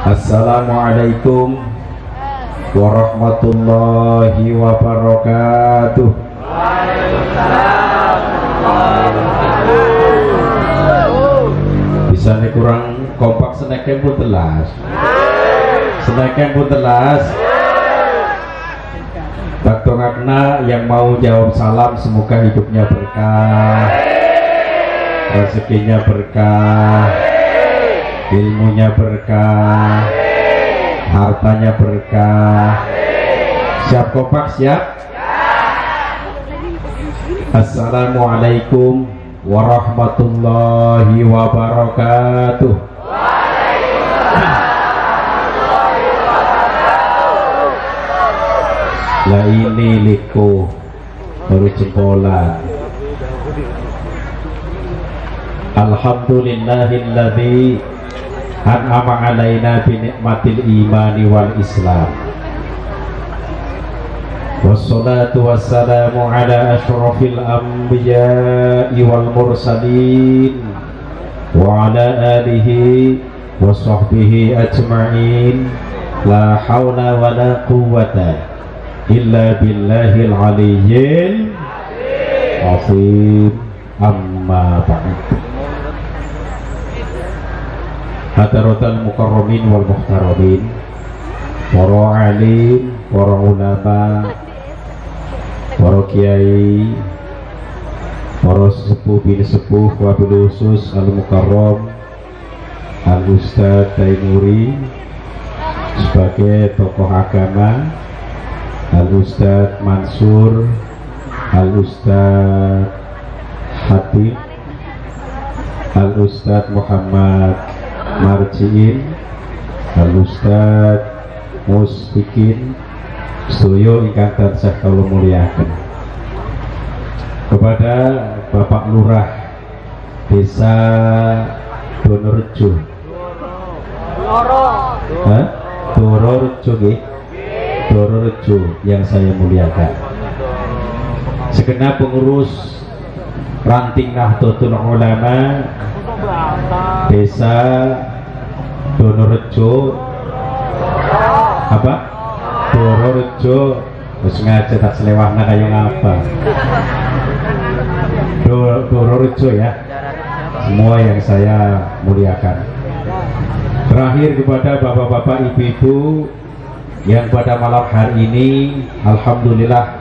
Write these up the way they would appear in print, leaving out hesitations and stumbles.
Assalamualaikum warahmatullahi wabarakatuh. Bisa nih kurang kompak seneknya pun telas. Seneknya pun telas. Baktongakna yang mau jawab salam semoga hidupnya berkah, rezekinya berkah, ilmunya berkah, hartanya berkah. Siap kompak siap? Assalamualaikum warahmatullahi wabarakatuh. Lah ini liko baru jempolan. Alhamdulillahilladzi an'ama alaina bi ni'matil imani wal islam. Wassalatu wassalamu ala asyrafil anbiya'i wal mursalin wa ala alihi wa sahbihi ajma'in. La hawla wa la quwwata illa billahil aliyyil azim. Amma ba'd. Hadaratul mukarramin wal muhtaramin, para alim, para ulama, para kiai, para sesepuh bin sepuh, wabil khusus al mukarram al Ustadz Taimuri sebagai tokoh agama, al Ustadz Mansur, al Ustadz Hatib, al Ustadz Muhammad Marjiin, al Ustadz Musfikin, sedoyo ingkang tansah kula mulyakaken. Kepada Bapak Lurah Desa Donorejo, Dororejo yang saya muliakan, segenap pengurus ranting Nahdlatul Ulama Desa Donorejo Dororejo, sengaja tak selewahna kayak apa. Dororejo ya, semua yang saya muliakan. Terakhir kepada bapak-bapak, ibu-ibu yang pada malam hari ini alhamdulillah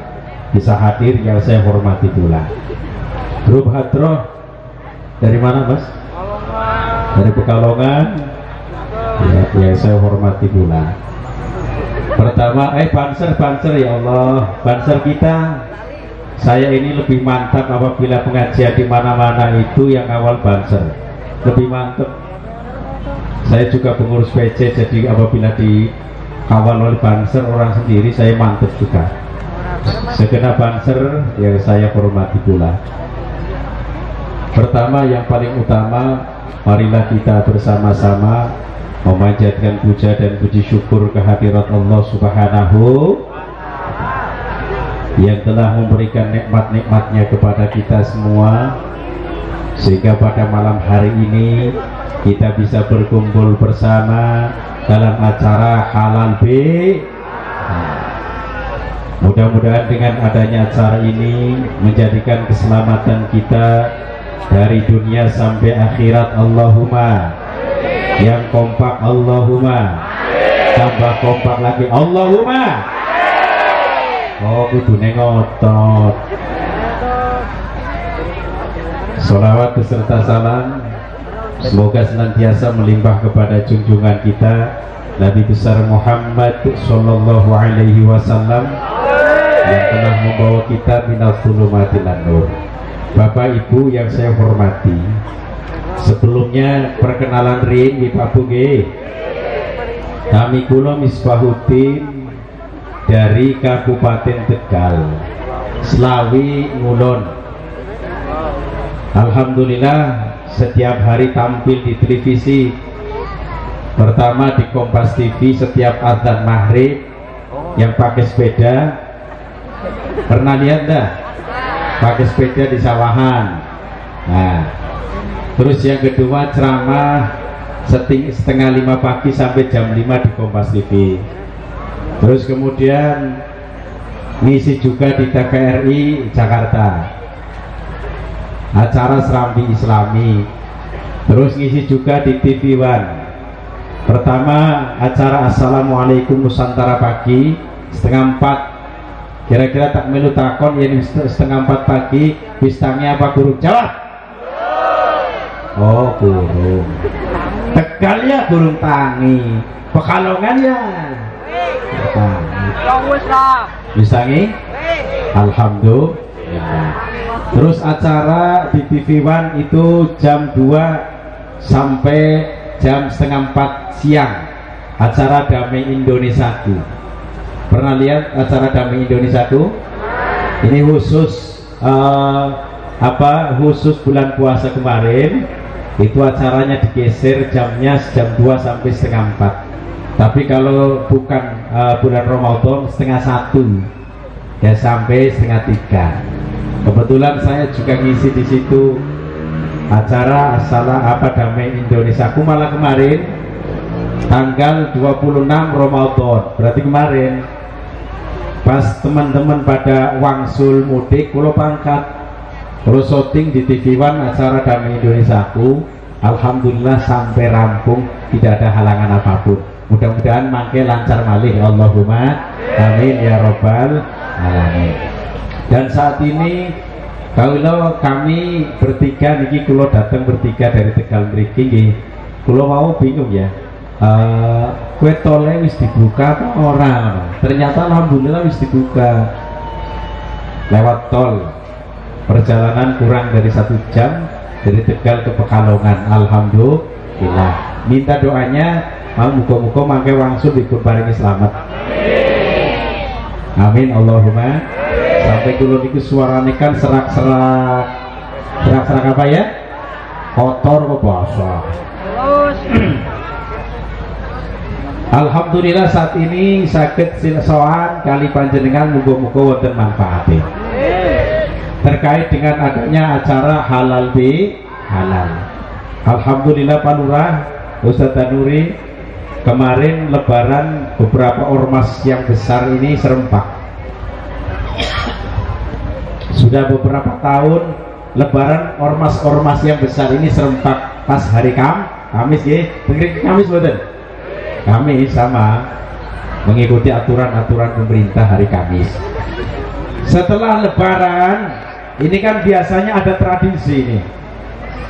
bisa hadir, yang saya hormati pula. Grup Hadroh dari mana Mas? Dari Pekalongan ya, yang saya hormati pula. Pertama banser ya Allah, banser kita. Saya ini lebih mantap apabila pengajian di mana-mana itu yang awal banser, lebih mantap. Saya juga pengurus PC, jadi apabila dikawal oleh banser orang sendiri saya mantap juga. Segenap banser yang saya hormati pula. Pertama, yang paling utama, marilah kita bersama-sama memanjatkan puja dan puji syukur kehadirat Allah Subhanahu yang telah memberikan nikmat-nikmatnya kepada kita semua, sehingga pada malam hari ini kita bisa berkumpul bersama dalam acara halal B. Mudah-mudahan dengan adanya acara ini menjadikan keselamatan kita dari dunia sampai akhirat. Allahumma. Yang kompak Allahumma. Tambah kompak lagi Allahumma. Oh, kudune ngotot. Sholawat beserta salam semoga senantiasa melimpah kepada junjungan kita Nabi besar Muhammad sallallahu alaihi wasallam yang telah membawa kita minal dhulumatil nur. Bapak Ibu yang saya hormati, sebelumnya perkenalan ring di Pak Buge. Kami kula Misbahuddin dari Kabupaten Tegal, Slawi Ngulon. Alhamdulillah setiap hari tampil di televisi. Pertama di Kompas TV setiap adzan maghrib yang pakai sepeda. Pernah lihat dah? Pakai sepeda di sawahan. Nah, terus yang kedua ceramah setengah 5 pagi sampai jam 5 di Kompas TV. Terus kemudian ngisi juga di TVRI Jakarta acara Serambi Islami. Terus ngisi juga di TV One. Pertama acara Assalamualaikum Nusantara pagi setengah 4. Kira-kira tak melu takon yang setengah 4 pagi bistangnya apa guru? Jawab. Oh burung. Tegal ya burung tangi. Pekalongan ya Bisangi. Alhamdulillah. Terus acara di TV One itu jam 2 sampai jam setengah 4 siang. Acara Damai Indonesiaku. Pernah lihat acara Damai Indonesiaku? Ini khusus khusus bulan puasa kemarin. Itu acaranya digeser jamnya jam 2 sampai setengah 4. Tapi kalau bukan bulan Ramadan setengah 1 ya sampai setengah 3. Kebetulan saya juga ngisi di situ acara Damai Indonesia. Aku malah kemarin tanggal 26 Ramadan, berarti kemarin pas teman-teman pada wangsul mudik kulo pangkat terus syuting di TV One acara Damai Indonesia. Aku alhamdulillah sampai rampung, tidak ada halangan apapun. Mudah-mudahan mangke lancar malih, Allahumma amin ya robbal alamin. Dan saat ini kalau kami bertiga niki kulo datang bertiga dari Tegal mriki nggih. Kulo mau bingung ya. Kue tole wis dibuka apa ora? Ternyata alhamdulillah wis dibuka. Lewat tol. Perjalanan kurang dari 1 jam dari Tegal ke Pekalongan. Alhamdulillah. Minta doanya, muga-muga mangke wangsul dipun paringi selamat. Amin Allahumma. Sampai kulo niku suarane kan serak-serak. Serak-serak apa ya? Kotor kok basah. Alhamdulillah saat ini sakit silsoan kali panjenengan muga-muga wonten manfaate. Terkait dengan adanya acara halal bi halal. Alhamdulillah Pak Lurah, Ustadz Tanuri, kemarin lebaran beberapa ormas yang besar ini serempak. Sudah beberapa tahun lebaran ormas-ormas yang besar ini serempak pas hari Kamis ya. Kamis betul. Kami sama mengikuti aturan-aturan pemerintah hari Kamis. Setelah lebaran ini kan biasanya ada tradisi ini.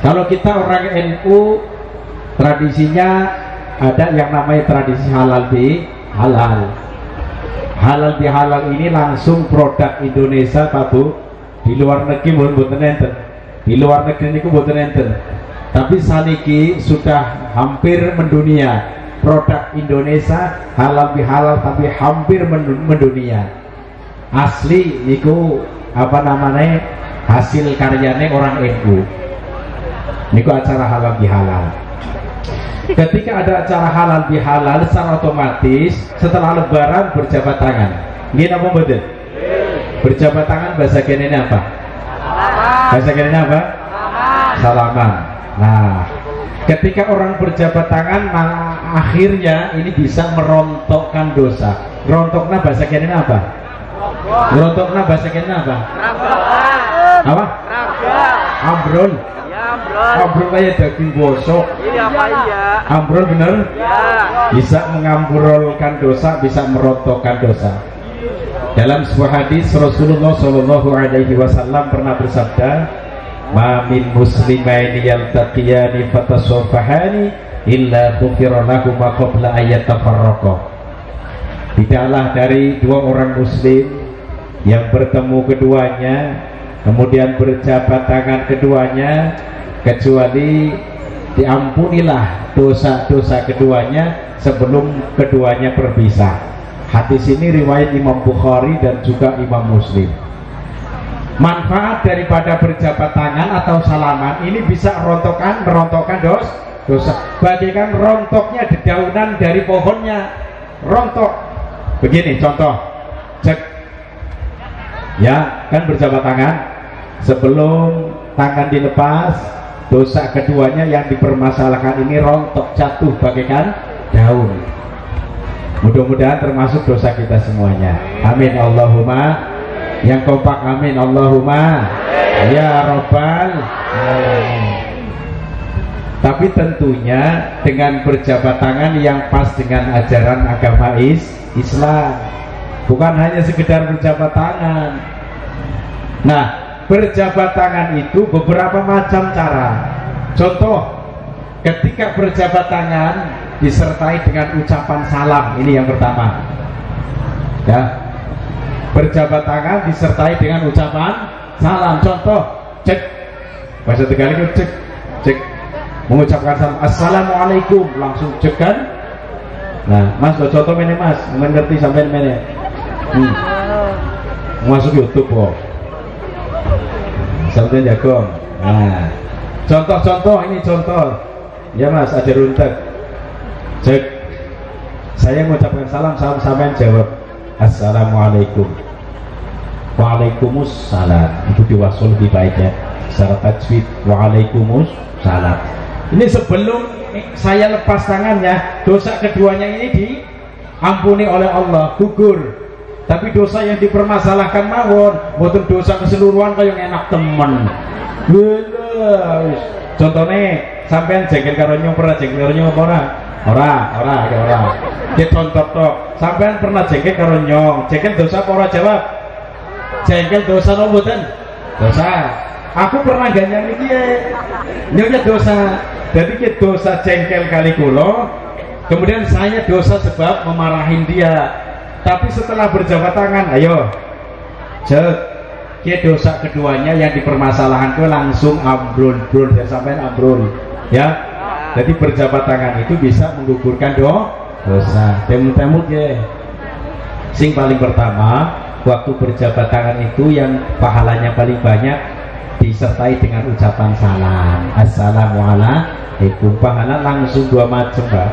Kalau kita orang NU tradisinya ada yang namanya tradisi halal bi halal. Halal bi halal ini langsung produk Indonesia Pak Bu. Di luar negeri mboten enten. Di luar negeri niku mboten enten. Tapi saniki sudah hampir mendunia. Produk Indonesia halal bi halal tapi hampir mendunia. Asli niku apa namanya hasil karyanya orang NU. Niku acara halal bi halal. Ketika ada acara halal bi halal secara otomatis setelah lebaran berjabat tangan. Nggih napa mboten? Berjabat tangan bahasa kene apa? Bahasa kene apa? Salaman. Nah, ketika orang berjabat tangan akhirnya ini bisa merontokkan dosa. Rontokna bahasa kene apa? Rontokna bahasa kene apa? Apa? Ambrol. Ambrol kayak daging bosok. Ambrol bener? Bisa mengambrolkan dosa, bisa merontokkan dosa. Dalam sebuah hadis Rasulullah Shallallahu Alaihi Wasallam pernah bersabda, "Ma min muslimaini yaltaqiyani fatasawfahani illa ghufira lahuma qabla ayat tafarraqa." Tidaklah dari dua orang muslim yang bertemu keduanya kemudian berjabat tangan keduanya kecuali diampunilah dosa-dosa keduanya sebelum keduanya berpisah. Hadis ini riwayat Imam Bukhari dan juga Imam Muslim. Manfaat daripada berjabat tangan atau salaman ini bisa merontokkan dosa. Bagaikan rontoknya dedaunan dari pohonnya, rontok. Begini contoh, cek, ya kan berjabat tangan. Sebelum tangan dilepas, dosa keduanya yang dipermasalahkan ini rontok jatuh bagaikan daun. Mudah-mudahan termasuk dosa kita semuanya. Amin Allahumma. Yang kompak amin Allahumma ya Rabbal alamin. Tapi tentunya dengan berjabat tangan yang pas dengan ajaran agama Islam, bukan hanya sekedar berjabat tangan. Nah, berjabat tangan itu beberapa macam cara. Contoh, ketika berjabat tangan disertai dengan ucapan salam. Ini yang pertama ya, berjabat tangan disertai dengan ucapan salam. Contoh, cek bahasa Tegal itu cek mengucapkan salam assalamualaikum, langsung cek kan. Nah mas, contoh ini mas, mengerti sampai ini masuk YouTube kok sampai jago. Nah contoh ini contoh ya mas, ada runtek cek, saya mengucapkan salam sampai jawab assalamualaikum, waalaikumsalam. Itu diwasul lebih baik ya secara tajwid, waalaikumsalam. Ini sebelum saya lepas tangannya, dosa keduanya ini diampuni oleh Allah, gugur. Tapi dosa yang dipermasalahkan mawon, bukan dosa keseluruhan kayak enak temen. Contohnya sampean jengkel karo nyong, pernah jengkel karo nyong ora? Ora. Dia contoh tok. Sampean pernah jengkel karo nyong, jengkel dosa apa ora? Jawab. Jengkel dosa no mboten? Dosa. Aku pernah ganyang iki nyongnya dosa. Jadi kita dosa jengkel kali kulo, kemudian saya dosa sebab memarahin dia. Tapi setelah berjabat tangan, ayo cek, kita dosa keduanya yang dipermasalahan itu langsung ambrol, ya sampai ambrol ya. Jadi berjabat tangan itu bisa menggugurkan dosa. Temu-temu ya. Sing paling pertama, waktu berjabat tangan itu yang pahalanya paling banyak disertai dengan ucapan salam. Assalamualaikum. Pahala langsung dua macam, Pak.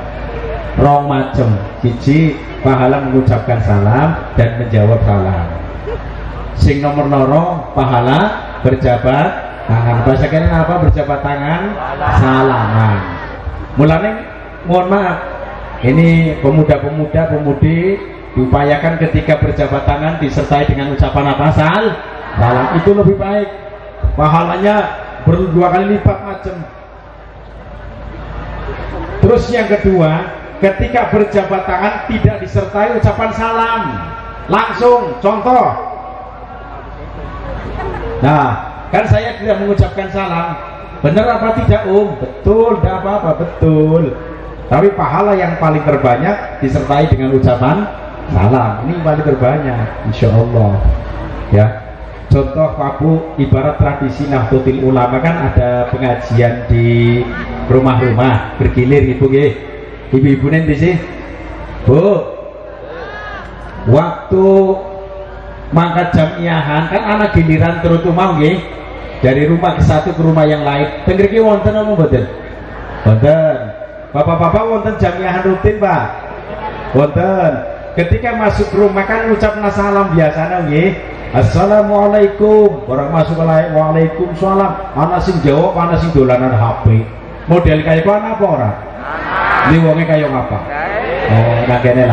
Rong macam. Siji pahala mengucapkan salam dan menjawab salam. Sing nomor loro pahala berjabat tangan. Bahasa kene apa? Berjabat tangan, salaman. Mulane mohon maaf, ini pemuda-pemudi diupayakan ketika berjabat tangan disertai dengan ucapan apa? Salam. Itu lebih baik. Pahalanya berdua kali lipat macam. Terus yang kedua, ketika berjabat tangan tidak disertai ucapan salam, langsung contoh. Nah, kan saya tidak mengucapkan salam, benar apa tidak Betul, tidak apa-apa, betul. Tapi pahala yang paling terbanyak disertai dengan ucapan salam. Ini paling terbanyak, insya Allah. Ya. Contoh Pak, ibarat tradisi Nahdlatul Ulama kan ada pengajian di rumah-rumah bergilir ibu nggih. Ibu-ibu nanti sih, Bu. Waktu mangkat jamiahan kan anak giliran terutama nggih dari rumah ke satu ke rumah yang lain. Teng mriki wonten apa mboten? Wonten. Bapak-bapak wonten jamiahan rutin, Pak? Wonten. Ketika masuk rumah kan ngucap salam biasanya nggih. Assalamualaikum, orang masuk ke lain, waalaikumsalam. Anak sing jawab, anak sing dolanan HP. Model kayak apa orang? Ini wongnya kayak apa? Oh, nakene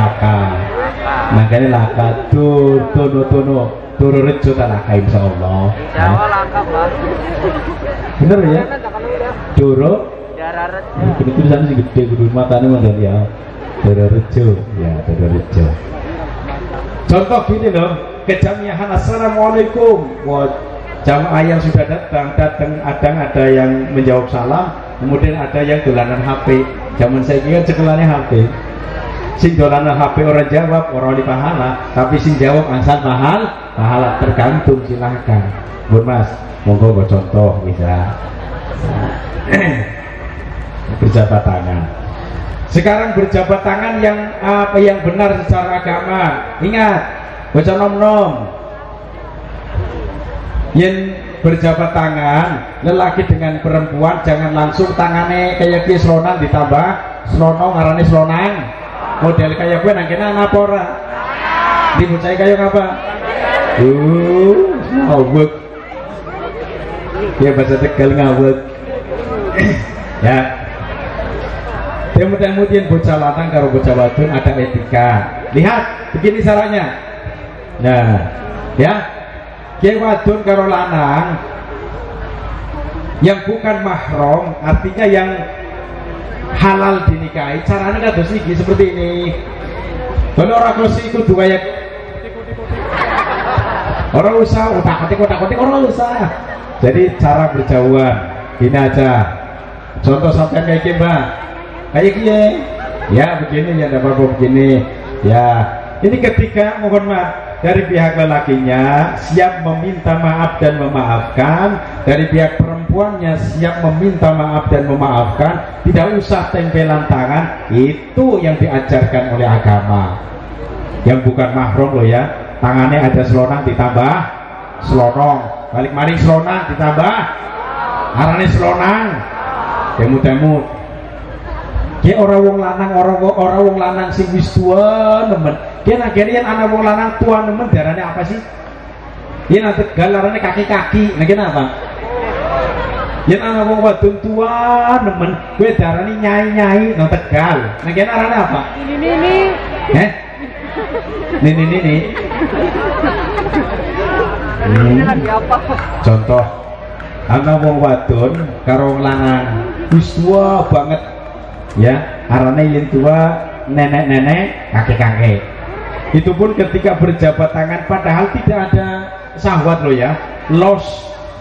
laka. Turu rejo tak laka insyaallah. Insyaallah laka, Pak. Bener ya? Turu. Ini tulisannya sih gede, kudu matanya model ya. Turu rejo, ya turu rejo. Contoh gini loh. Kejamiahan assalamualaikum, jamaah yang sudah datang ada yang menjawab salam, kemudian ada yang dolanan HP. Zaman saya kira cekelannya HP. Sing dolanan HP orang jawab orang di pahala, tapi sing jawab ansar pahala tergantung, silahkan. Bun Mas, monggo go contoh bisa. Berjabat tangan. Sekarang berjabat tangan yang apa yang benar secara agama. Ingat. Baca nom-nom. Yang berjabat tangan lelaki dengan perempuan jangan langsung tangannya kayak ki selonang ditambah selonong ngarane selonang. Model kayak gue nangkena apa ora? Dibocai kayak apa? Ngawek. Ya bahasa Tegal ngawek. Ya. Kemudian bocah lanang karo bocah wadon ada etika. Lihat, begini caranya. Nah, ya. Ki wadon karo lanang yang bukan mahram, artinya yang halal dinikahi, caranya kados iki seperti ini. Kalau orang kursi itu dua ya, orang usah utak-atik orang usah. Jadi cara berjauhan ini aja. Contoh sampai kayak gini, Mbak. Kayak gini, ya begini ya, ada apa begini, ya. Ini ketika mohon maaf dari pihak lelakinya siap meminta maaf dan memaafkan, dari pihak perempuannya siap meminta maaf dan memaafkan, tidak usah tempelan tangan. Itu yang diajarkan oleh agama. Yang bukan mahram loh ya, tangannya ada selonang ditambah selonong, balik maring selonang ditambah arane selonang, temut-temut. Ki orang wong lanang, orang wong lanang sing wis tua nemen. Ki nek yen ana wong lanang tua nemen darane apa sih? Yen ana galarane kaki-kaki, nek apa? Yen ana wong wadon tua nemen, kowe darani nyai-nyai nang Tegal. Nek arane apa? Ini. Nini. Contoh, ana wong wadon karo wong lanang wis tua banget. Ya, arane yen tua nenek-nenek, kakek-kakek. Itu pun ketika berjabat tangan padahal tidak ada syahwat loh ya. Los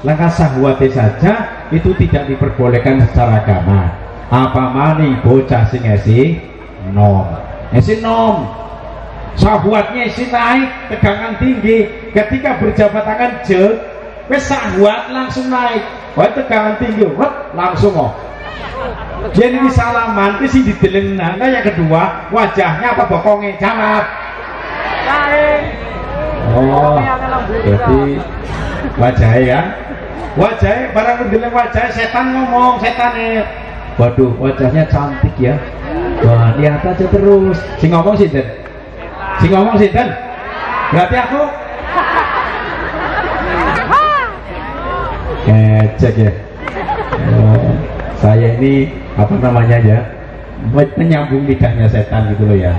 langkah syahwatnya saja itu tidak diperbolehkan secara agama. Apa maning bocah sing esi nom. Syahwatnya isi naik, tegangan tinggi. Ketika berjabat tangan wes syahwat langsung naik. Wah tegangan tinggi, langsung Jadi ini salaman, itu sih dideleng. Nah yang kedua, wajahnya apa bokongnya? Jawab. Oh, jadi wajahnya ya. Wajahnya, barang dideleng wajahnya, setan ngomong, setannya. Waduh, wajahnya cantik ya. Wah, lihat aja terus. Si ngomong sinten? Si ngomong sinten? Berarti aku? Cek ya. Saya ini apa namanya ya, menyambung lidahnya setan gitu loh ya.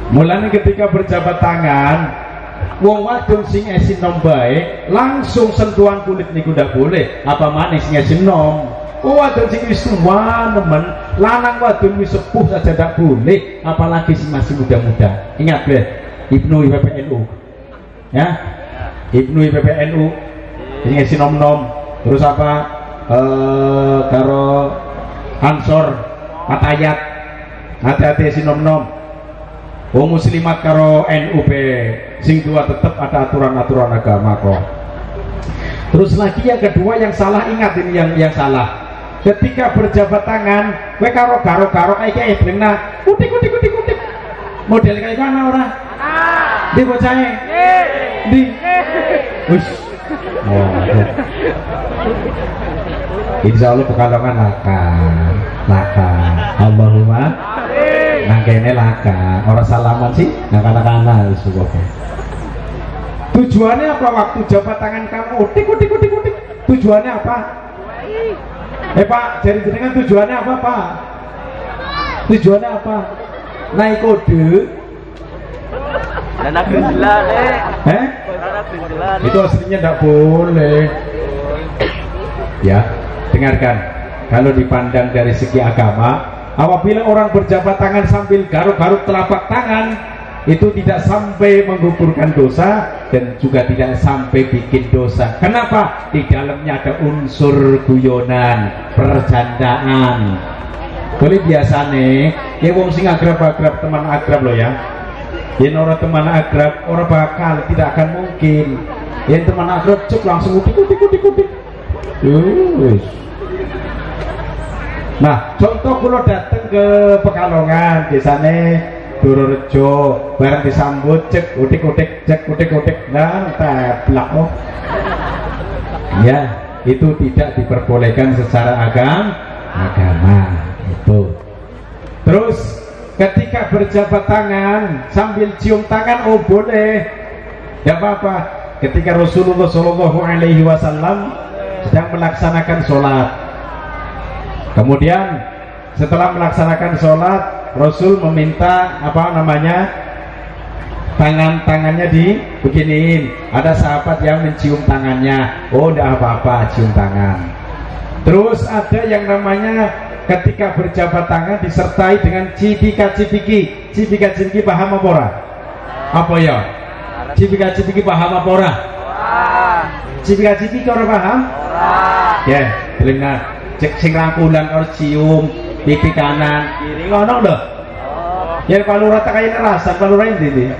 Mulanya ketika berjabat tangan, wong wadon sing esin nom bae langsung sentuhan kulit niku ndak boleh. Apa manis sing esin nom? Oh wadon sing wis tuwa nemen, lanang wadon wis sepuh saja ndak boleh, apalagi sing masih muda-muda. Ingat ya, Ibnu IPPNU. Ya. Ibnu IPPNU sing esin nom-nom. Terus apa? Karo Ansor Atayat hati-hati si nom-nom. Wong muslimat karo NUB sing tua tetap ada aturan-aturan agama kok. Terus lagi yang kedua yang salah, ingat ini yang salah. Ketika berjabat tangan, kowe karo kayak benar. Kutik. Model kayak mana orang? Di bocahnya. Di. Wis. Oh. Insya Allah Pekalongan laka. Allahumma nangkene laka. Orang salaman sih nakana tujuannya apa waktu jabat tangan kamu utik. Tujuannya apa? Pak, jadi jenengan tujuannya apa Pak? Tujuannya apa? Naik kode anak gila itu aslinya tidak boleh ya. Dengarkan, kalau dipandang dari segi agama, apabila orang berjabat tangan sambil garuk-garuk telapak tangan, itu tidak sampai menggugurkan dosa dan juga tidak sampai bikin dosa. Kenapa? Di dalamnya ada unsur guyonan, percandaan. Boleh biasa nih, ya wong sing agrab-agrab, teman agrab loh ya. Yang orang teman agrab, orang bakal tidak akan mungkin. Yang teman agrab cuk langsung utik. Nah, contoh kalau datang ke Pekalongan, desane Dororejo, bareng disambut cek utik, nah teblak oh. Ya, itu tidak diperbolehkan secara agama itu. Terus ketika berjabat tangan sambil cium tangan, oh boleh, tidak apa-apa. Ketika Rasulullah SAW sedang melaksanakan sholat, Kemudian setelah melaksanakan sholat, Rasul meminta apa namanya, tangannya dibeginiin. Ada sahabat yang mencium tangannya, oh tidak apa-apa cium tangan. Terus ada yang namanya ketika berjabat tangan disertai dengan cipika-cipiki. Cipika-cipiki paham apa ora? Apa ya? Cipika-cipiki paham apa ora? Cipika-cipiki ora paham? Ya, dengar. Cek sing rangkulan harus cium pipi kanan kiri ngono lho. Ya kalau rata kaya rasa kalau ora ini.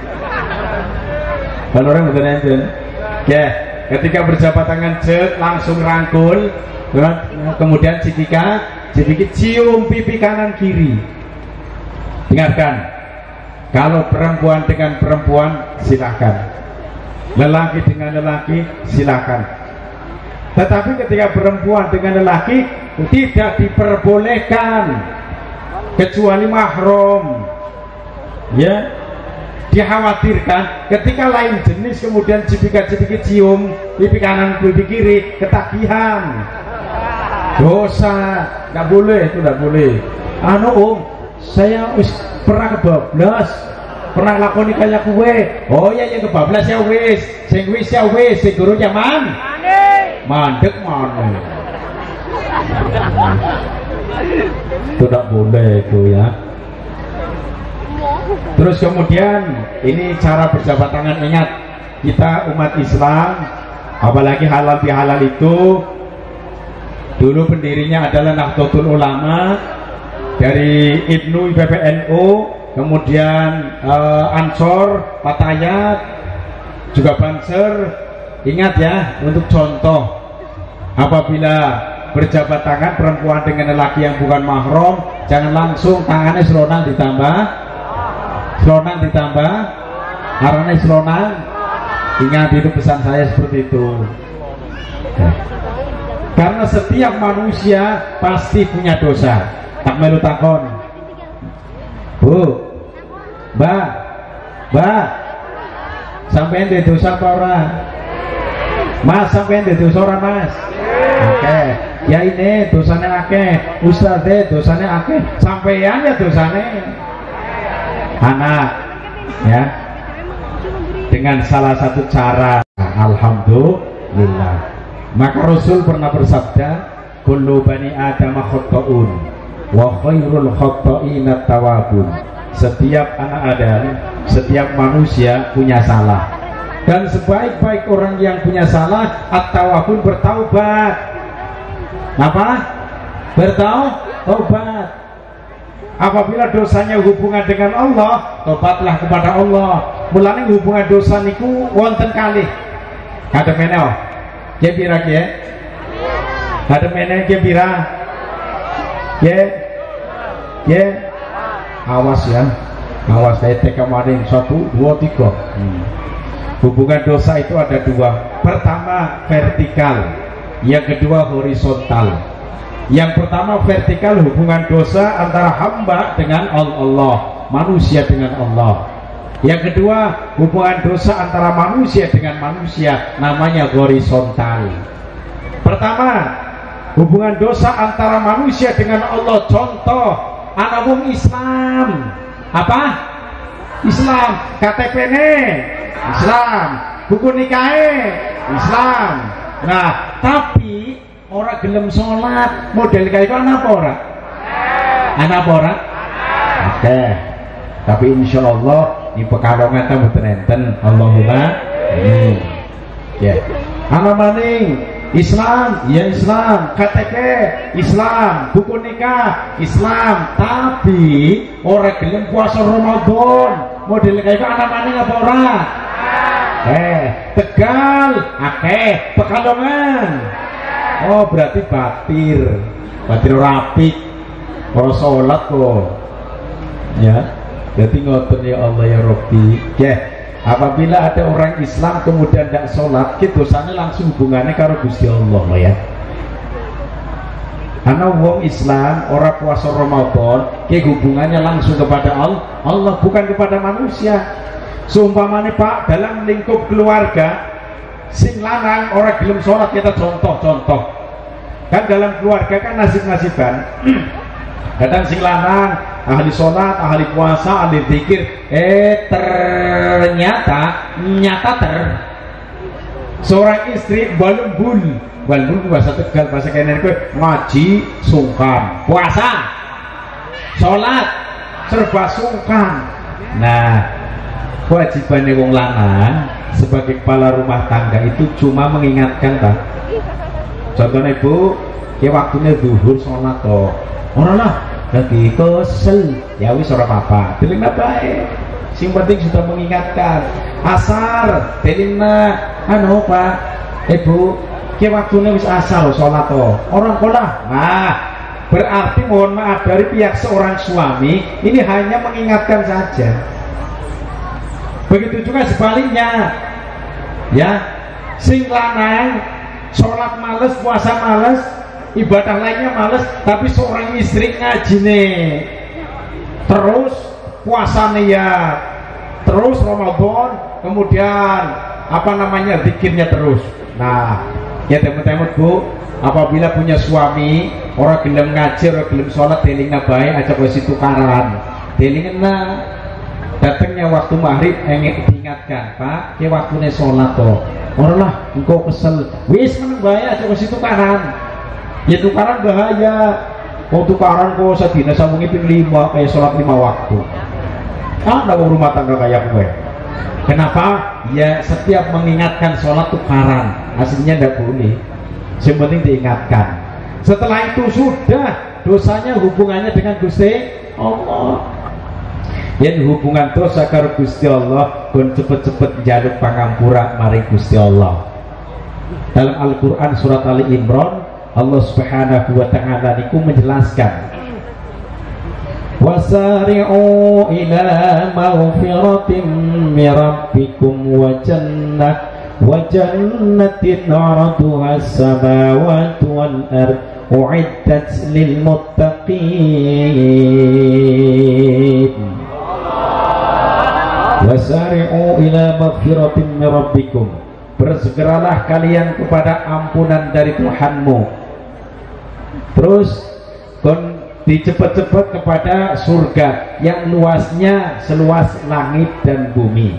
Kalau orang betul enten. Ya, ketika berjabat tangan cek langsung rangkul, kemudian cipika-cipiki cium pipi kanan kiri. Dengarkan. Kalau perempuan dengan perempuan silakan. Lelaki dengan lelaki silakan. Tetapi ketika perempuan dengan lelaki tidak diperbolehkan kecuali mahram. Ya, dikhawatirkan ketika lain jenis kemudian cipika-cipiki cium pipi kanan pipi kiri ketagihan, dosa, nggak boleh, itu nggak boleh. Saya pernah kebablas, pernah lakoni kayak kue. Oh ya yang kebablas ya wis, sing wis ya wis, sing guru zaman mandek mana. Itu tidak boleh itu ya. Terus kemudian ini cara berjabat tangan. Ingat, kita umat Islam, apalagi halal bihalal itu dulu pendirinya adalah Nahdlatul Ulama dari Ibnu PBNU, kemudian Ansor, Patayat, juga Banser. Ingat ya, untuk contoh, apabila berjabat tangan perempuan dengan lelaki yang bukan mahram, jangan langsung tangannya selonang ditambah karena selonang. Ingat, itu pesan saya seperti itu. Karena setiap manusia pasti punya dosa. Tak melu takon, Bu, Mbak, sampean di dosa apa ora? Mas, sampean di dosa ora, Mas? Oke. Ya ini dosanya akeh, Ustadz dosanya akeh, sampean ya dosanya anak ya. Dengan salah satu cara, alhamdulillah. Maka Rasul pernah bersabda, kullu bani adam khata'un wa khairul khata'ina tawabun. Setiap anak Adam, setiap manusia punya salah, dan sebaik-baik orang yang punya salah at-tawabun, bertaubat. Apa? Bertaubat. Apabila dosanya hubungan dengan Allah, tobatlah kepada Allah. Mulane hubungan dosa niku wonten kalih. Kada meneh. Ya pira ki? Kada meneh ki pira? Ya. Awas ya. Awas saya kemarin 1 2 3. Hubungan dosa itu ada dua. Pertama vertikal, yang kedua horizontal. Yang pertama vertikal, hubungan dosa antara hamba dengan Allah, manusia dengan Allah. Yang kedua, hubungan dosa antara manusia dengan manusia, namanya horizontal. Pertama, hubungan dosa antara manusia dengan Allah. Contoh, anak wong Islam. Apa? Islam. KTP-ne Islam, buku nikahnya Islam. Nah, tapi orang gelem sholat, model kayak itu anak apa orang? Anak apa orang? Oke. Tapi insya Allah ini pekalongan tamu tenenten. Allahumma amin. Ya. Anak maning Islam, ya Islam. KTP Islam, buku nikah Islam. Tapi orang gelem puasa Ramadan, model kayak itu anak maning apa orang? Tegal, Pekalongan. Oh berarti batir rapi, kalau sholat kok. Ya, jadi ngoten ya Allah ya Rabbi. Ya, apabila ada orang Islam kemudian tidak sholat, kita dosanya langsung hubungannya karo Gusti Allah ya. Karena wong Islam orang puasa Ramadan, ke hubungannya langsung kepada Allah, bukan kepada manusia. Seumpamanya Pak, dalam lingkup keluarga, sing lanang orang gelem sholat, kita contoh Kan dalam keluarga kan nasib-nasiban. Kadang sing lanang ahli sholat, ahli puasa, ahli zikir, ternyata seorang istri balembul bahasa Tegal, bahasa kene ngaji sungkan, puasa, sholat serba sungkan. Nah, kewajibannya wong lanang sebagai kepala rumah tangga itu cuma mengingatkan, Pak. Contohnya ibu, ya waktunya zuhur sholat toh, orang lah lagi kesel, ya wis ora apa-apa, telinga baik. Sing penting sudah mengingatkan. Asar, telinga, Pak, ibu, ya waktunya wis asar sholat toh, orang kolah. Nah, berarti mohon maaf dari pihak seorang suami ini hanya mengingatkan saja. Begitu juga sebaliknya, ya, sing lanang sholat males, puasa males, ibadah lainnya males, tapi seorang istri ngaji nih, terus puasanya ya, terus Ramadan, kemudian zikirnya terus. Nah, ya teman-teman Bu, apabila punya suami orang gelem ngaji, orang gelem sholat, telinga baik aja kasih tukaran, telinga datangnya waktu maghrib diingatkan, Pak, ya waktunya sholat toh, orang lah engkau kesel, wis meneng bahaya aja kasih tukaran. Ya tukaran bahaya, tukaran kok sedina sambungi ping 5 kayak sholat 5 waktu. Ada rumah tangga kayak gue. Kenapa? Ya setiap mengingatkan sholat tukaran, aslinya tidak boleh. Yang penting diingatkan. Setelah itu sudah dosanya hubungannya dengan Gusti Allah. Yang hubungan dosa karo Gusti Allah kon cepet-cepet njaluk pangampura maring Gusti Allah. Dalam Al-Qur'an surat Ali Imran, Allah Subhanahu wa taala niku menjelaskan, wasari'u ila maghfiratin mir rabbikum wa jannatin 'arduha as-samawati wal ard u'iddat lil muttaqin. Wasari'u ila maghfiratin mir rabbikum, bersegeralah kalian kepada ampunan dari Tuhanmu. Terus dicepet-cepet kepada surga yang luasnya seluas langit dan bumi.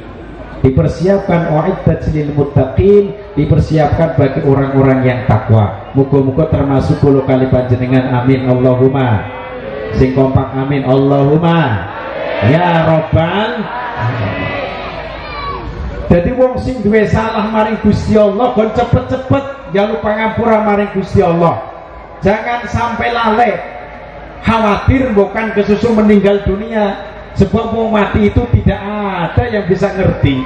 Dipersiapkan u'iddat lil muttaqin, dipersiapkan bagi orang-orang yang takwa. Muga-muga termasuk 10 kali panjenengan amin Allahumma. Sing kompak amin Allahumma. Ya Rabbal. Jadi wong sing duwe salah maring Gusti Allah kon cepet-cepet njaluk pangapura maring Gusti Allah. Jangan sampai lalai khawatir bukan kesusu meninggal dunia, sebab mau mati itu tidak ada yang bisa ngerti.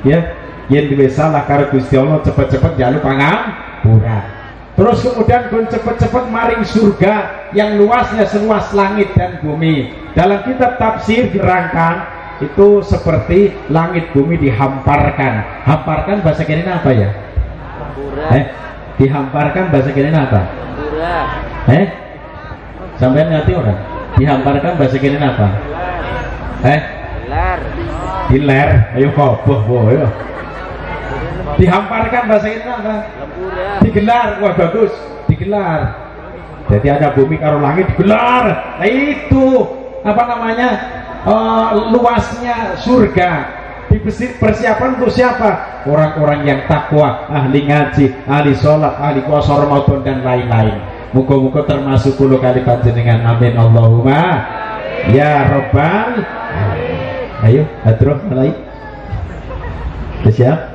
Ya, yang duwe salah karo Gusti Allah cepet-cepet njaluk pangapura. Terus kemudian kon cepet-cepet maring surga yang luasnya seluas langit dan bumi. Dalam kitab tafsir dirangkan itu seperti langit bumi dihamparkan. Hamparkan bahasa kene apa ya? Dihamparkan bahasa kene apa? Sampai ngerti orang? Dihamparkan bahasa kene apa? Diler. Ayo boh ayo. Dihamparkan bahasa kene apa? Digelar. Wah bagus, digelar. Jadi ada bumi karo langit digelar. Nah itu apa namanya? Luasnya surga. Persiapan untuk siapa? Orang-orang yang takwa, ahli ngaji, ahli sholat, ahli puasa Ramadan dan lain-lain. Muka-muka termasuk 10 kali panjenengan amin Allahumma. Ya Rabbal. Ayo hadroh mulai. Siap?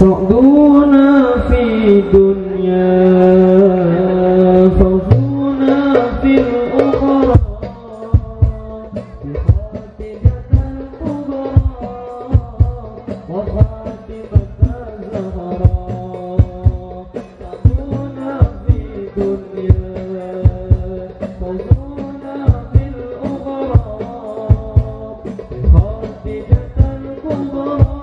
صعدونا في دنيا فوزونا في الأخرى بخاتمة الكبرى وخاتمة الزهراء صعدونا في دنيا فوزونا في الأخرى بخاتمة الكبرى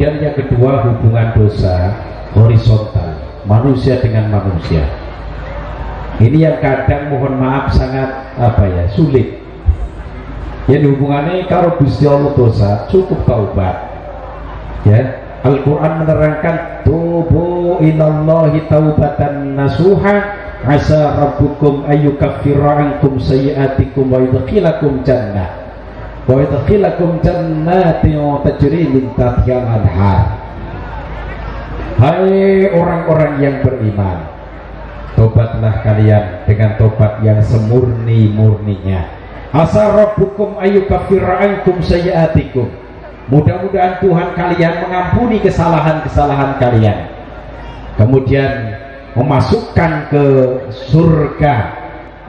Kemudian yang kedua, hubungan dosa horizontal, manusia dengan manusia. Ini yang kadang mohon maaf sangat sulit. Yang hubungannya kalau Gusti Allah dosa cukup taubat. Ya, Al-Quran menerangkan tubu ilallahi taubatan nasuha asa rabbukum ayyukaffira ankum sayyiatikum wa yudkhilakum jannah wa yudkhilakum jannatin tajri min tahtiha al-anhar. Hai orang-orang yang beriman, tobatlah kalian dengan tobat yang semurni-murninya. Asa rabbukum ayyukaffira ankum sayyiatikum. Mudah-mudahan Tuhan kalian mengampuni kesalahan-kesalahan kalian, kemudian memasukkan ke surga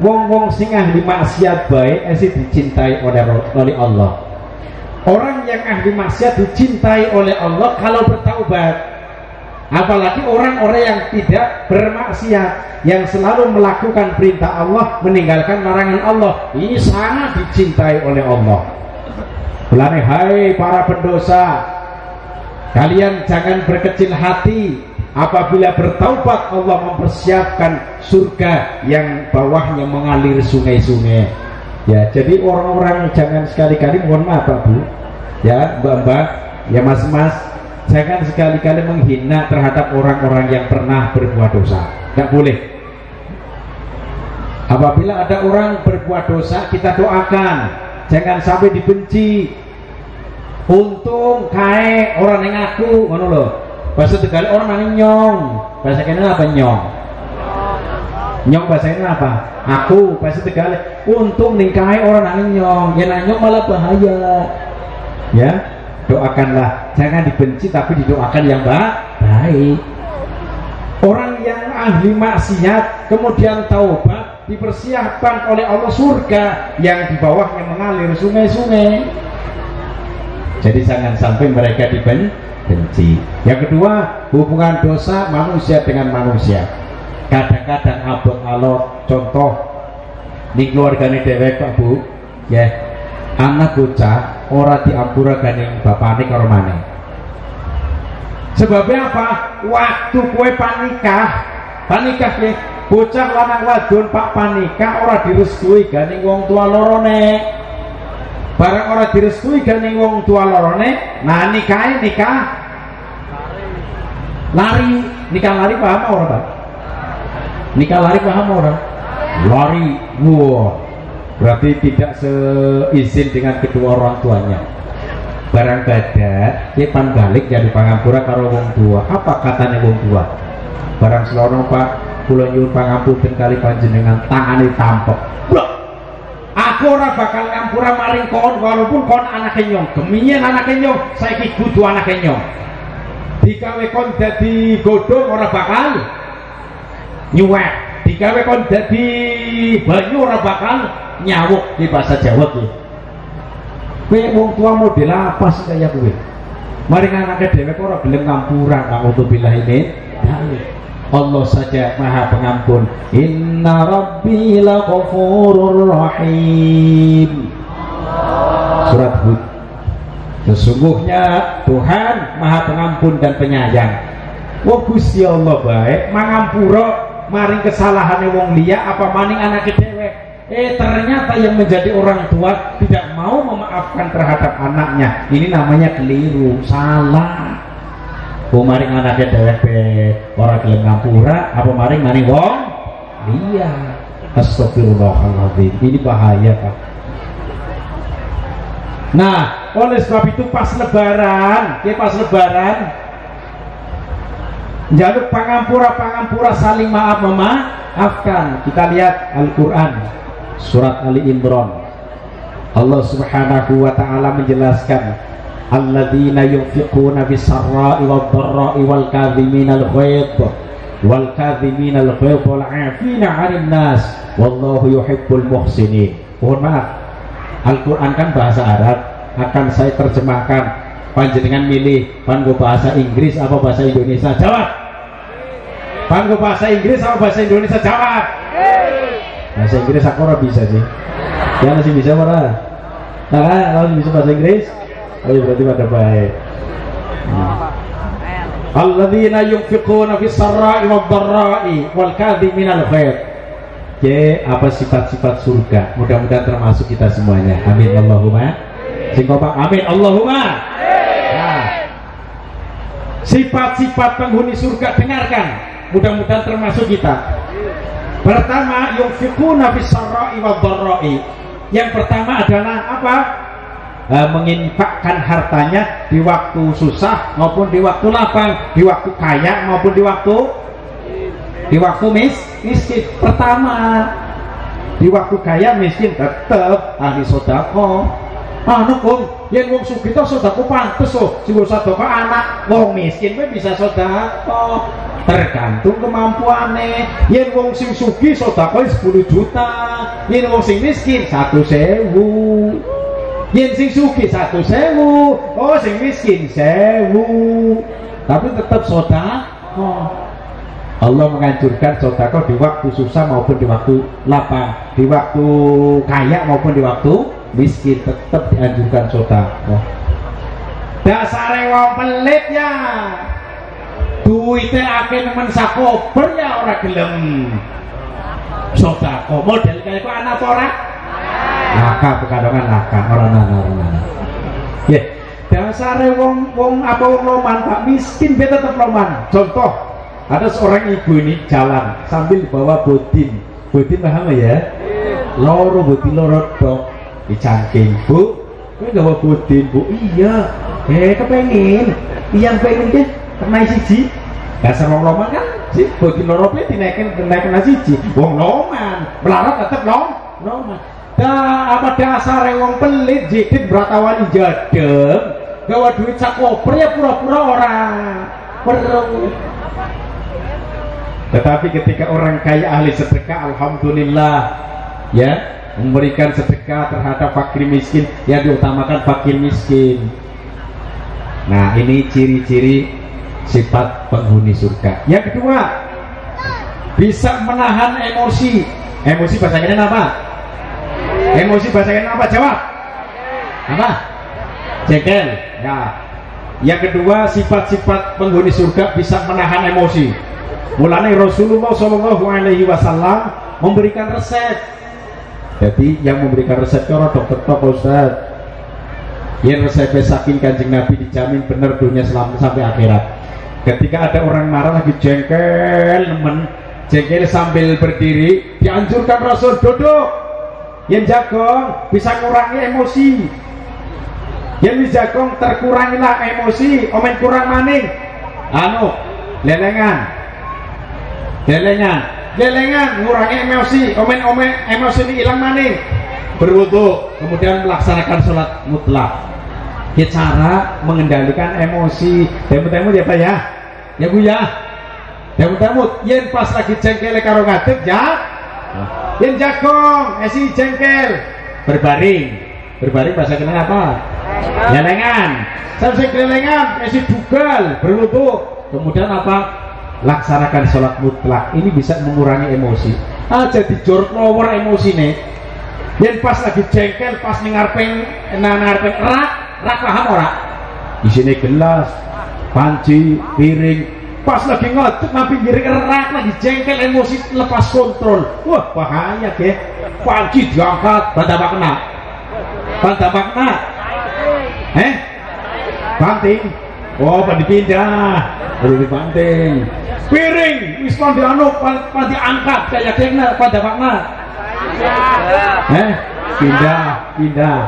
wong-wong sing ahli maksiat baik dicintai oleh Allah. Orang yang ahli maksiat dicintai oleh Allah kalau bertaubat. Apalagi orang-orang yang tidak bermaksiat, yang selalu melakukan perintah Allah, meninggalkan larangan Allah, ini sangat dicintai oleh Allah. Mulane hai para pendosa, kalian jangan berkecil hati. Apabila bertaubat, Allah mempersiapkan surga yang bawahnya mengalir sungai-sungai. Ya, jadi orang-orang jangan sekali-kali, mohon maaf Pak Bu, ya Mbak-mbak, ya Mas-mas, jangan sekali-kali menghina terhadap orang-orang yang pernah berbuat dosa. Tidak boleh. Apabila ada orang berbuat dosa, kita doakan, jangan sampai dibenci. Untung kae orang yang ngaku, ngono lho. Bahasa Tegal orang nang nyong. Bahasa kene apa nyong? Nyong bahasa ini apa? Aku. Bahasa Tegal untung ning kae orang nang nyong. Ya nang nyong malah bahaya. Ya, doakanlah, jangan dibenci tapi didoakan yang baik. Orang yang ahli maksiat kemudian taubat, dipersiapkan oleh Allah surga yang di bawahnya mengalir sungai-sungai. Jadi jangan sampai mereka dibenci. Yang kedua, hubungan dosa manusia dengan manusia. Kadang-kadang abot alot, contoh di keluargane dhewek Pak Bu, ya, anak bocah ora diampura ganing bapane karo maneh. Sebabnya apa? Waktu kue panikah ya, bocah lanang wadon pak panikah ora direstui ganing wong tua lorone. Barang ora direstui ganing wong tua lorone, nah nikah lari. Nikah lari paham ora, Pak? Nikah lari paham ora? Lari. Wow. Berarti tidak seizin dengan kedua orang tuanya. Barang badak pan balik jadi pangapura karo wong tua. Apa katanya wong tua? Barang selono Pak, kula nyuwun pangapunten kali panjenengan, tangane tampek. Aku ora bakal ngampura maring kon walaupun kon anake nyong. Geminyen anake nyong, saiki kudu anake nyong. Dikawe kon dadi godhong ora bakal nyuwek. Dikawe kon dadi banyu ora bakal nyawuk di bahasa Jawa ki. Kowe wong tua model apa sih kaya kowe? Maring anake dhewe kok ora gelem ngampura, naudzubillah ini. Allah saja Maha Pengampun. Inna Rabbi laghafurur rahim. Surat Hud. Sesungguhnya Tuhan Maha Pengampun dan Penyayang. Wong Gusti Allah baik, mangampura maring kesalahane wong liya apa maning anake dhewe. Ternyata yang menjadi orang tua tidak mau memaafkan terhadap anaknya. Ini namanya keliru, salah. Maring anaknya dhewe ora gelem ngampura, apa maring wong liya. Astagfirullahaladzim, ini bahaya Pak. Nah, oleh sebab itu pas lebaran, jaluk pangampura saling memaafkan. Kita lihat Al-Quran surat Ali Imran. Allah Subhanahu wa taala menjelaskan, alladzina yunfiquna bis-sarra'i wad-dharra'i wal kadhiminal ghaidh wal 'afina 'anil nas wallahu yuhibbul muhsinin. Mohon maaf, Al-Quran kan bahasa Arab, akan saya terjemahkan. Panjenengan milih panggo bahasa Inggris apa bahasa Indonesia? Jawab. Panggo bahasa Inggris apa bahasa Indonesia? Jawab. Bahasa Inggris aku ora bisa sih. Ya masih bisa ora? Nah, kalau bisa bahasa Inggris, oh ya berarti pada baik. Alladzina yunfiquna fis-sarra'i wad-dharra'i wal kadhiminal ghaidh. Apa sifat-sifat surga? Mudah-mudahan termasuk kita semuanya. Amin Allahumma. Singkopak amin Allahumma. Nah, sifat-sifat penghuni surga dengarkan. Mudah-mudahan termasuk kita. Pertama, yunfiquna fis-sarra'i wad-dharra'i. Yang pertama adalah apa? Menginfakkan hartanya di waktu susah maupun di waktu lapang, di waktu kaya maupun di waktu miskin. Pertama, di waktu kaya miskin tetap ahli sedekah. Kong, yen wong sugih to sedekah pantes oh, sing sedekah anak wong miskin kowe bisa sedekah. Tergantung kemampuane. Yen wong sing sugih sedekah 10 juta, yen wong sing miskin 1.000. Yen sing sugih 1.000, oh sing miskin 1.000. Tapi tetap sedekah. Allah menganjurkan sedekah di waktu susah maupun di waktu lapang, di waktu kaya maupun di waktu miskin, tetap dianjurkan sedekah. Dasare wong pelit ya, duite akeh nemen sakober ya ora gelem sedekah. Model kaya kok ana apa ora? Nakal pekadongan nakal ora nana. Ya, dasare wong apa wong loman Pak miskin be tetep loman. Contoh, ada seorang ibu ini jalan sambil bawa bodin paham ya? Loro bodin loro dok dicangking. Bu, kowe gawa bodin Bu? Iya. Kepengin yang pengen deh kena siji. Dasar wong loman kan si bodin loro pe dinaikin siji. Wong loman melarat tetep loman. Apa dasar wong pelit jidik beratawan jadem gawa duit sakoper ya pura-pura orang perlu. Tetapi ketika orang kaya ahli sedekah, alhamdulillah ya, memberikan sedekah terhadap fakir miskin, yang diutamakan fakir miskin. Nah, ini ciri-ciri sifat penghuni surga. Yang kedua, bisa menahan emosi. Emosi bahasa Indonesia apa? Emosi bahasa Indonesia apa? Jawab. Apa? Jengkel. Ya. Yang kedua, sifat-sifat penghuni surga bisa menahan emosi. Mulanya Rasulullah SAW memberikan resep. Jadi yang memberikan resep itu orang dokter tok Ustaz. Yang resepnya saking Kanjeng Nabi dijamin benar dunia sampai akhirat. Ketika ada orang marah lagi jengkel, jengkel sambil berdiri, dianjurkan Rasul duduk. Yang jagong bisa ngurangi emosi. Yang jagong terkurangilah emosi. Omen kurang maning. Gelengan ngurangi emosi. Omen emosi ini hilang maning. Berwudu, kemudian melaksanakan sholat mutlak. Ya, cara mengendalikan emosi. Temu-temu ya Pak ya? Ya Bu ya? Temu-temu yen pas lagi jengkel karo ngadeg ya. Yen jagong esi jengkel berbaring bahasa kenal apa? Gelengan. Sampai gelengan esi dugal berwudu, kemudian apa? Laksanakan sholat mutlak. Ini bisa mengurangi emosi. Jadi jorok nomor emosi nih. Yen pas lagi jengkel, pas ngareping rak paham ora? Di sini gelas, panci, piring, pas lagi ngadeg nabi ngiring rak lagi jengkel, emosi lepas kontrol. Wah, bahaya ke. Panci diangkat, banting. Banting. Oh, dipindah. Baru dibanting. Piring wis pon diangkat kayak kena pada makna. Pindah.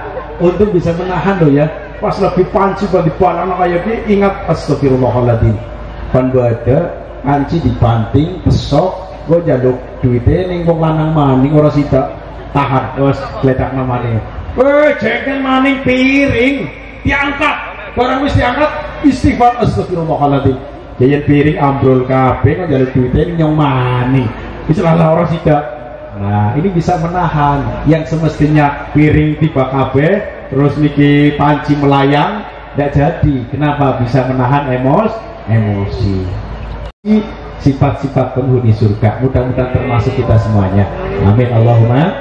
Untuk bisa menahan loh ya. Pas lagi panci pada dibalang kayak gini, ingat astagfirullahaladzim. Pan bada panci dibanting, besok gue jaluk duitnya ning wong lanang maning ora sida tahan terus gledakna maning. Jengkel maning piring diangkat. Barang wis diangkat istighfar astagfirullahaladzim. Jajan piring ambrol kabeh kan jaluk duitnya nyong maning. Wis lah ora sida. Nah, ini bisa menahan yang semestinya piring tiba kabeh terus niki panci melayang tidak jadi. Kenapa? Bisa menahan emosi. Ini sifat-sifat penghuni surga. Mudah-mudahan termasuk kita semuanya. Amin Allahumma.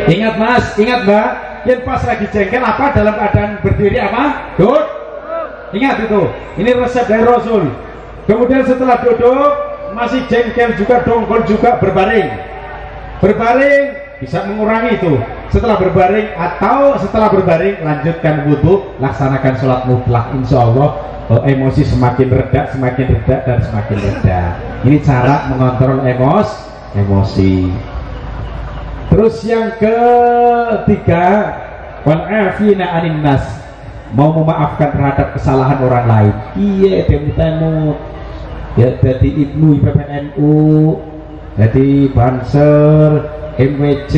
Ingat Mas, ingat Mbak, yang pas lagi jengkel apa dalam keadaan berdiri apa? Duduk. Ingat itu. Ini resep dari Rasul. Kemudian setelah duduk masih jengkel juga, dongkol juga, berbaring bisa mengurangi itu. Setelah berbaring lanjutkan wudhu, laksanakan sholat mutlak. Insya Allah emosi semakin reda dan semakin reda. Ini cara mengontrol emosi. Terus yang ketiga, wal'afina anin nas, mau memaafkan terhadap kesalahan orang lain. Iya, temu ya, jadi Ibnu PPNU, jadi Banser, MWC,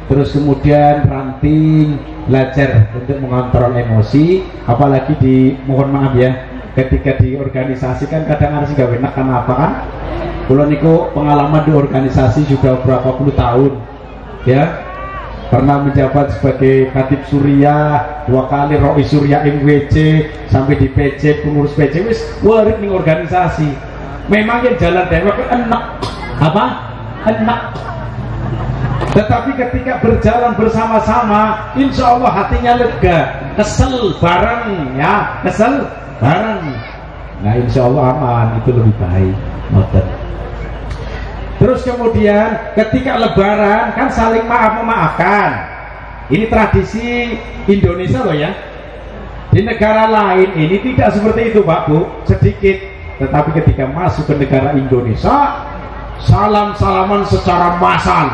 terus kemudian ranting, belajar untuk mengontrol emosi. Apalagi mohon maaf ya, ketika di organisasi kan kadang harus gak enak. Karena apa kan? Kalau niku pengalaman di organisasi sudah berapa puluh tahun ya, pernah menjabat sebagai Khatib Suriah, 2 kali Roi Surya MWC sampai di PC pengurus PC wis warit ning organisasi. Memang yang jalan dewek enak apa? Enak. Tetapi ketika berjalan bersama-sama, insya Allah hatinya lega, kesel bareng ya, kesel bareng. Nah insya Allah aman, itu lebih baik. Modern. Terus kemudian ketika lebaran kan saling maaf-memaafkan. Ini tradisi Indonesia loh ya. Di negara lain ini tidak seperti itu Pak Bu, sedikit. Tetapi ketika masuk ke negara Indonesia, salam-salaman secara massal.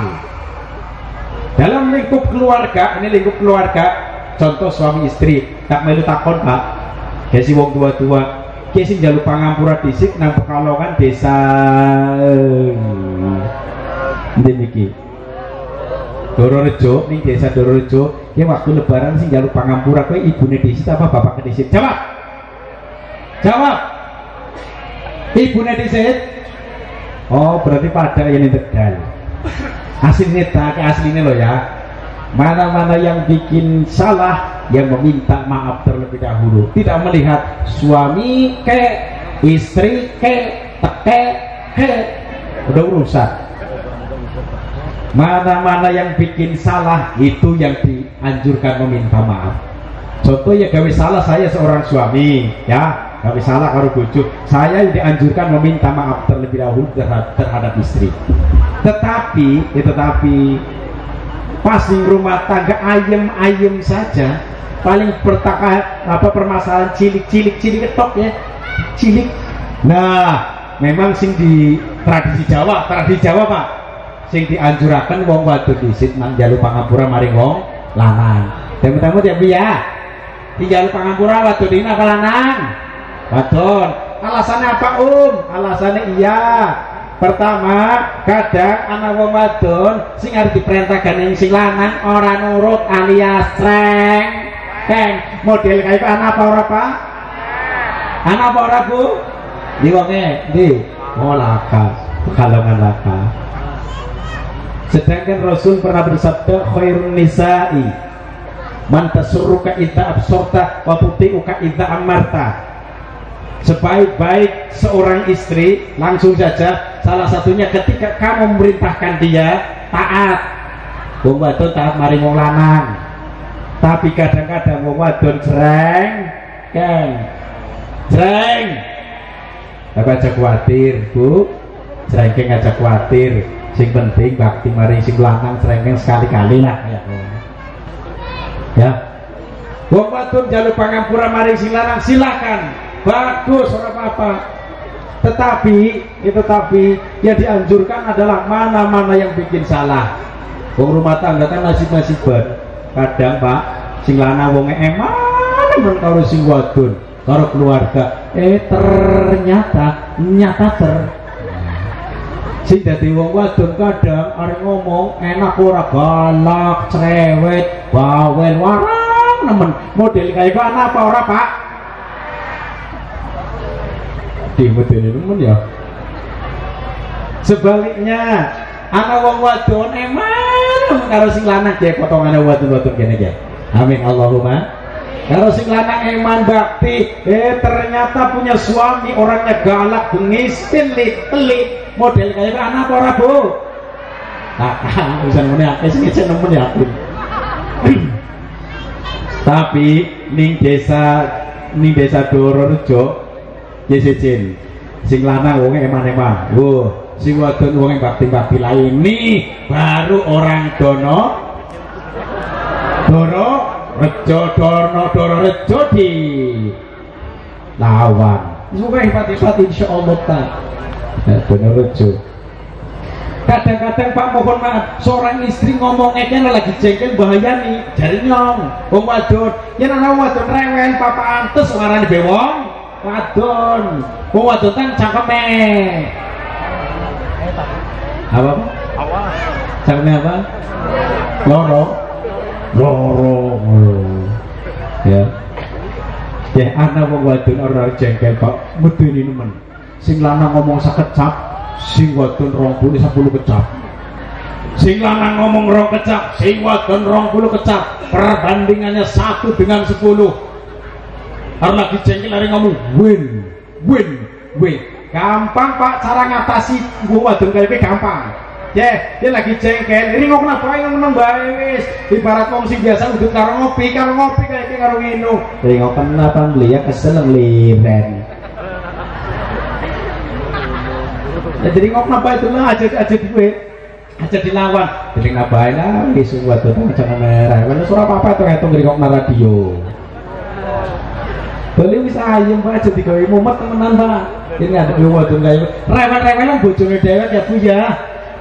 Dalam lingkup keluarga, ini lingkup keluarga, contoh suami istri, tak melu takon Pak, kesi wong tua-tua, kesi jalur pangampura disik nang Pekalongan desa niki Dororejo, nih desa Dororejo, ya waktu lebaran sih jalur pangampura, kue ibunya disik apa bapaknya disik? Jawab, jawab, ibunya disik. Oh berarti pada yang Tegal. Aslinya tak aslinya loh ya. Mana-mana yang bikin salah, yang meminta maaf terlebih dahulu, tidak melihat suami ke istri ke teke ke, udah urusan. Mana-mana yang bikin salah itu yang dianjurkan meminta maaf. Contoh ya gawe salah saya seorang suami ya, gawe salah karo bojo, saya dianjurkan meminta maaf terlebih dahulu terhadap istri. Tetapi pas di rumah tangga ayem-ayem saja, paling permasalahan cilik ketok ya, cilik. Nah, memang sing di tradisi Jawa Pak, sing dianjurakan wong wadon disit nang jalu pangampura maring wong lanang. Temu-temu ya biya. Di jalu pangampura wadon ini apa lanang? Wadon. Alasannya apa Alasannya iya. Pertama, kadang anak wong wadon sing harus diperintahkan yang sing lanang ora nurut alias streng. Model kayak anak apa ora Pak? Anak apa ora Bu? Di wonge, di Laka, Pekalongan Laka. Sedangkan Rasul pernah bersabda khairun nisa'i man tasurruka idza absorta wa tuti'uka idza amarta. Sebaik-baik seorang istri, langsung saja salah satunya ketika kamu memerintahkan dia taat. Wong wadon taat mari wong lanang. Tapi kadang-kadang wong wadon jreng. Tapi aja khawatir, Bu. Jrengking aja khawatir. Sing penting bakti mari sing lanang jrengking sekali-kali lah ya. Wong wadon jaluk pangampura mari sing lanang silakan. Bagus, orang apa-apa. Tetapi yang dianjurkan adalah mana-mana yang bikin salah. Wong rumah tangga kan nasib-nasiban. Kadang Pak, sing lanang wonge eman karo sing wadon, karo keluarga. Ternyata sing dadi wong wadon kadang arep ngomong enak ora galak, cerewet, bawel, warang nemen. Model kayak anak apa ora Pak? Di model nemen ya. Sebaliknya, anak wong wadon eman karo sing lanang ya potongane wadon-wadon kene ya. Amin Allahumma. Karo sing lanang eman bakti, ternyata punya suami orangnya galak, bengis, pelit. Model kayak anak apa ora Bu? Urusan ngene akeh sing nemen ya. Tapi ning desa Dororejo ya sejin sing lanang wong eman-eman. Sing wadon wong bakti-bakti lain nih baru orang Dororejo di lawan. Semoga hebat-hebat insyaallah ta. Dororejo. Kadang-kadang Pak mohon maaf, seorang istri ngomong ekene lagi jengkel bahaya nih, jari nyong wong wadon. Yen ana wadon rewel papa antes ngarani bewong wadon. Wong wadon kan cangkeme. Apa? Cangkeme apa? Loro. Ya. Ya ana wong wadon ora jengkel Pak, medeni nemen. Sing lanang ngomong sekecap, sing wadon 20 10 kecap. Sing lanang ngomong 2 kecap, sing wadon 20 kecap. Perbandingannya 1 dengan 10. Harus lagi jengkel hari ngomong win. Gampang Pak cara ngatasi wadon kayak gampang. Ya, dia lagi jengkel. Ini ngomong apa? Ngomong wis. Ibarat wong sing biasa udut karo ngopi kayak karo minum. Jadi ngomong kenapa beli ya kesel liren. Jadi ngomong apa itu lah aja duit. Aja dilawan. Jadi ngapain lah wis wadon jangan merah. Kalau suara apa itu ngitung ngomong na radio. Beli wis ayem Pak aja digawe mumet temenan Pak. Ini ada wadon gawe. Rewel-rewelan bojone dhewek ya Bu ya.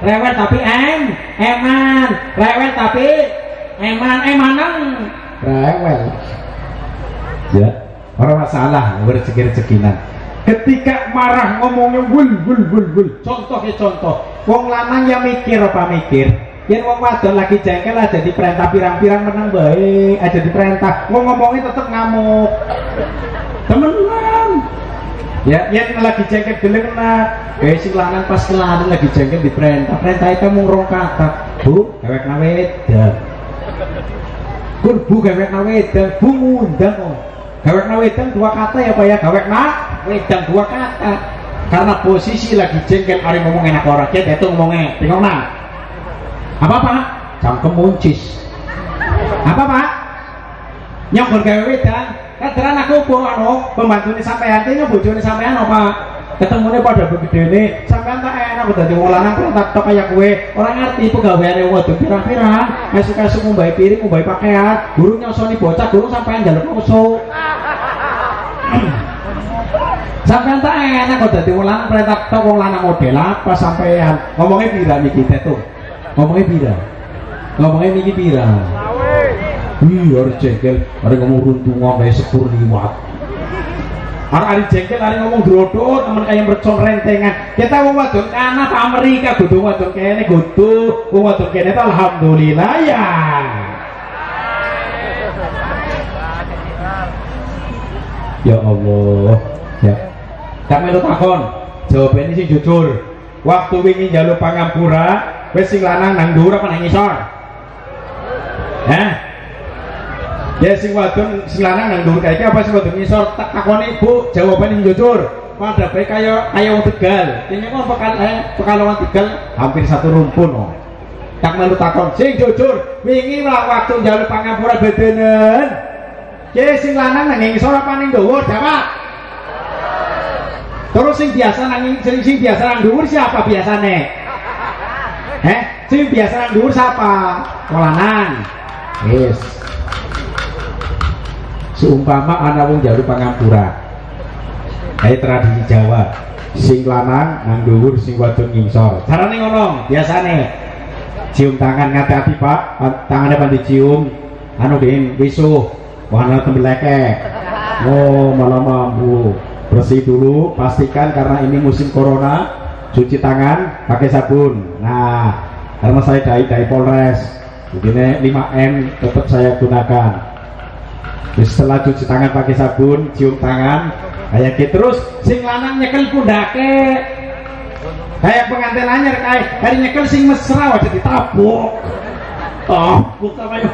Rewel tapi eman, rewel tapi emanan, rewel. Ya, orang masalah rezeki-rezekinan. Ketika marah ngomongnya wul. Contoh. Wong lanang ya mikir apa mikir. Yen wong wadon lagi jengkel aja diperintah pirang-pirang menang baik, aja diperintah. Ngomongnya tetep ngamuk. Temenan. Ya, yang lagi jengkel geleng nah. Sing lanang pas kelanang lagi jengkel diperintah. Perintah itu mung 2 kata. Bu, gawek nawedan. Bu gawek nawedan, bu ngundang kok. Gawek nawedan 2 kata ya Pak ya. Gawek nawedan 2 kata. Karena posisi lagi jengkel ari ngomong enak ora ket itu ngomongnya. Bingung nah. Apa Pak? Cangkem muncis. Apa Pak? Nyong gawe wedan. Kadang aku pembantu ini sampean, ini bojone sampean apa? Ketemunya pada begede sampean tak enak udah diulangan perintah tok kayak gue orang ngerti pegawai wadon pirang-pirang esuk-esuk ngumbai piring, ngumbai pakaian guru nyosoni bocah, guru sampean jaluk musuh sampean tak enak udah diulangan perintah tok wong lanang model apa sampean ngomongnya pira nih kita tuh ngomongnya niki pira harus jengkel, ada ngomong runtungan kayak sepur liwat. Hari jengkel, hari ngomong drodot, temen kayak mercon rentengan. Kita mau wadon kana ke Amerika, gudu wadon kene gudu, wadon kene itu alhamdulillah ya. Ya Allah, ya. Tak melu takon, jawabannya sih jujur. Waktu wingi njaluk pangampura, wis sing lanang nang dhuwur apa nang ngisor? Ya sing wadon sing lanang nang dhuwur kae apa sing wadon ngisor tak takoni Bu jawabane jujur pada bae kaya wong Tegal ini kok Pekalongan Tegal hampir 1 rumpun tak melu takon sing jujur wingi waktu njaluk pangampura bedenen ki sing lanang nang ngisor apa ning dhuwur jawab terus sing biasa nang sing biasa nang dhuwur siapa biasane sing biasa nang dhuwur siapa lanang wis seumpama anak wong njaluk pangampura kayak tradisi Jawa sing lanang nang dhuwur sing wadon ngisor carane ngono biasane cium tangan ngati-ati Pak tangannya pan dicium anu den wisuh warna tembeleke malah mampu bersih dulu pastikan karena ini musim corona cuci tangan pakai sabun nah karena saya dai Polres begini 5M tetap saya gunakan. Setelah cuci tangan pakai sabun, cium tangan, kayak gitu terus sing lanang nyekel pundake, kayak pengantin anyar kayak nyekel sing mesra aja ditabuk. Bukan kayak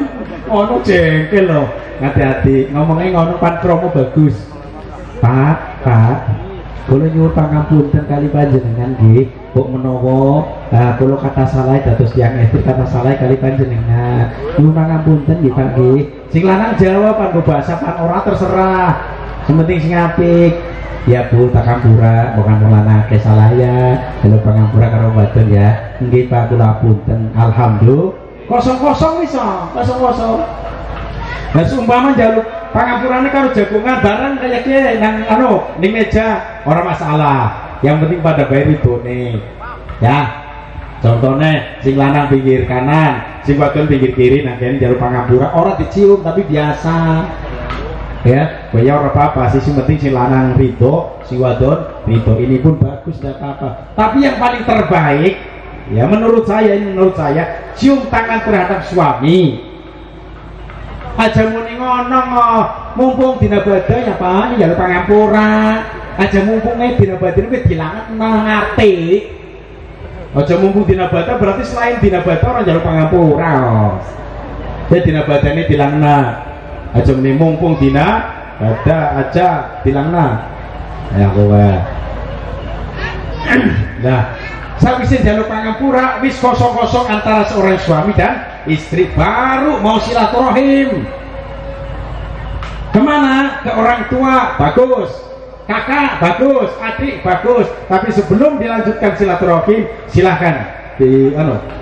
ngono jengkel loh. Hati-hati ngomongnya ngono pan promo bagus. Pak, boleh nyuwun pangapunten kali panjenengan nggih, kok menawa kula kata salah dados tiyang estri kata salah kali panjenengan. Nyuwun pangapunten nggih Pak nggih. Sing lanang jawab pan bahasa pan ora terserah. Sementing sing apik. Ya Bu, pangampura bukan mulana ke salah ya. Kalau pangampura karo wadon ya. Nggih Pak kula punten. Alhamdulillah. Kosong-kosong wis kosong-kosong. Nah seumpama jaluk pangampurane karo jagungan barang kayak ki nang ning meja ora masalah. Yang penting pada bayar idone. Ya. Contohnya sing lanang pinggir kanan, sing wadon pinggir kiri nang kene jaluk pangampura ora dicium tapi biasa. Ya, bayar ora apa-apa sih, yang penting sing lanang ridho, sing wadon ridho, ini pun bagus tidak apa-apa. Tapi yang paling terbaik ya menurut saya cium tangan terhadap suami aja muni ngono mumpung dina badai ya Pak ya pangampura aja mumpungnya dina badai wis dilanget nang ati Aja mumpung dina bata berarti selain dina bata orang jaluk pangapura. Jadi dina bata ini dilangna. Aja meni mumpung dina bata aja dilangna. Ya kowe. Nah, sawise jaluk pangapura wis kosong-kosong antara seorang suami dan istri, baru mau silaturahim. Kemana? Ke orang tua, bagus. Kakak, bagus. Adik, bagus. Tapi sebelum dilanjutkan silaturahim, silahkan di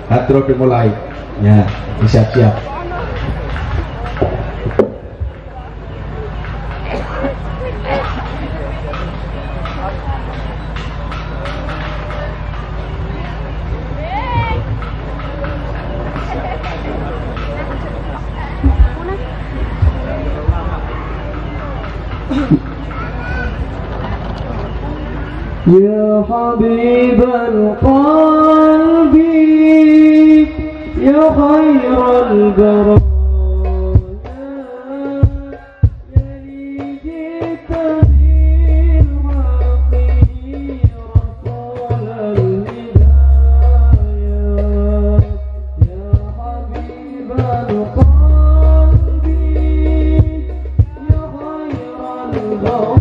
hadroh dimulai. Ya, siap-siap. يا حبيب القلب يا خير البرايا يلي جئت بالحق رسول الهدايا يا حبيب القلب يا خير البرايا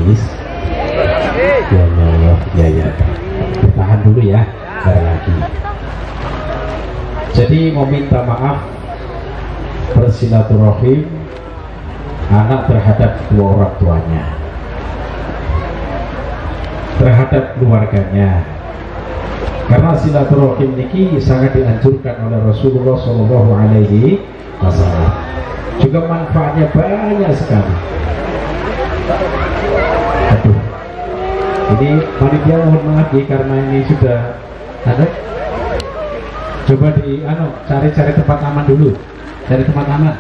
Is ya Allah, ya tahan dulu ya, bentar lagi. Jadi mau minta maaf, bersilaturahim anak terhadap kedua orang tuanya, terhadap keluarganya, karena silaturahim ini sangat dianjurkan oleh Rasulullah Shallallahu Alaihi Wasallam. Juga manfaatnya banyak sekali. Aduh, ini panitia mohon maaf ya, karena ini sudah ada. Coba cari tempat aman dulu, cari tempat aman.